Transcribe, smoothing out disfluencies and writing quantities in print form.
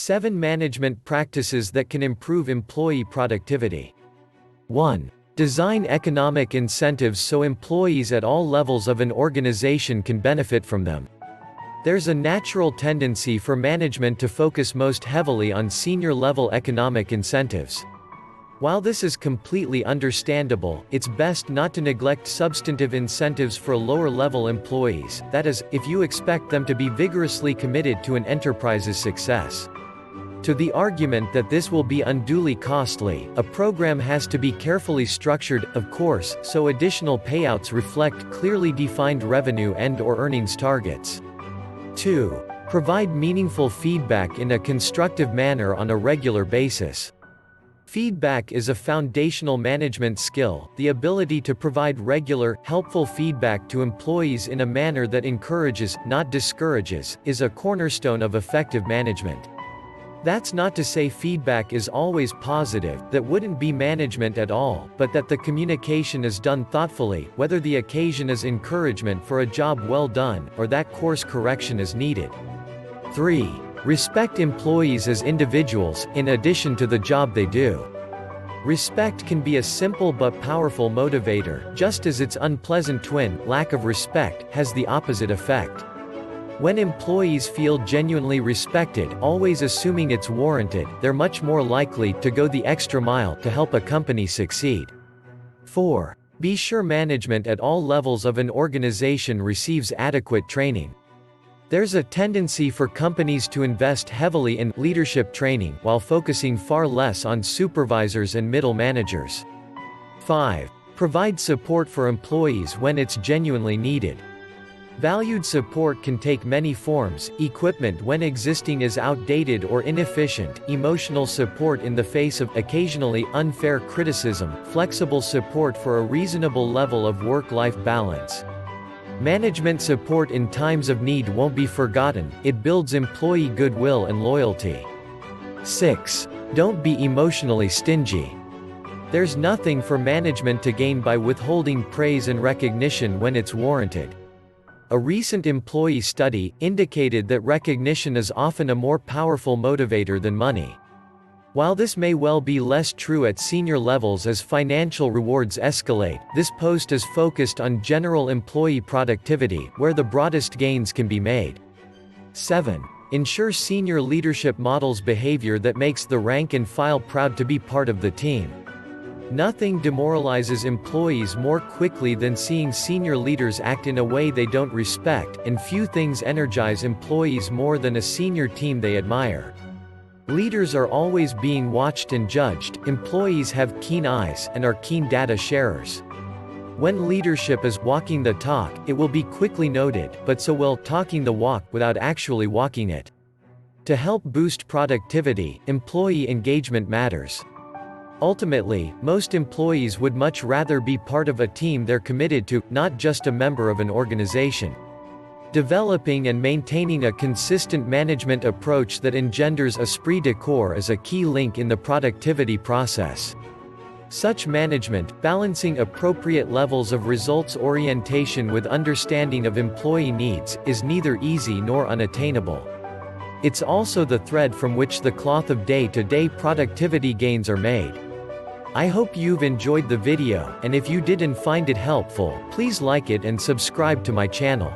7 management practices that can improve employee productivity. 1. Design economic incentives so employees at all levels of an organization can benefit from them. There's a natural tendency for management to focus most heavily on senior-level economic incentives. While this is completely understandable, it's best not to neglect substantive incentives for lower-level employees, that is, if you expect them to be vigorously committed to an enterprise's success. To the argument that this will be unduly costly, a program has to be carefully structured, of course, so additional payouts reflect clearly defined revenue and/or earnings targets. 2. Provide meaningful feedback in a constructive manner on a regular basis. Feedback is a foundational management skill. The ability to provide regular, helpful feedback to employees in a manner that encourages, not discourages, is a cornerstone of effective management. That's not to say feedback is always positive, that wouldn't be management at all, but that the communication is done thoughtfully, whether the occasion is encouragement for a job well done, or that course correction is needed. 3. Respect employees as individuals, in addition to the job they do. Respect can be a simple but powerful motivator, just as its unpleasant twin, lack of respect, has the opposite effect. When employees feel genuinely respected, always assuming it's warranted, they're much more likely to go the extra mile to help a company succeed. 4. Be sure management at all levels of an organization receives adequate training. There's a tendency for companies to invest heavily in leadership training while focusing far less on supervisors and middle managers. 5. Provide support for employees when it's genuinely needed. Valued support can take many forms: equipment when existing is outdated or inefficient, emotional support in the face of occasionally unfair criticism, flexible support for a reasonable level of work-life balance. Management support in times of need won't be forgotten, it builds employee goodwill and loyalty. 6. Don't be emotionally stingy. There's nothing for management to gain by withholding praise and recognition when it's warranted. A recent employee study indicated that recognition is often a more powerful motivator than money. While this may well be less true at senior levels as financial rewards escalate, this post is focused on general employee productivity, where the broadest gains can be made. 7. Ensure senior leadership models behavior that makes the rank and file proud to be part of the team. Nothing demoralizes employees more quickly than seeing senior leaders act in a way they don't respect, and few things energize employees more than a senior team they admire. Leaders are always being watched and judged, employees have keen eyes, and are keen data sharers. When leadership is walking the talk, it will be quickly noted, but so will talking the walk without actually walking it. To help boost productivity, employee engagement matters. Ultimately, most employees would much rather be part of a team they're committed to, not just a member of an organization. Developing and maintaining a consistent management approach that engenders esprit de corps is a key link in the productivity process. Such management, balancing appropriate levels of results orientation with understanding of employee needs, is neither easy nor unattainable. It's also the thread from which the cloth of day-to-day productivity gains are made. I hope you've enjoyed the video, and if you did and find it helpful, please like it and subscribe to my channel.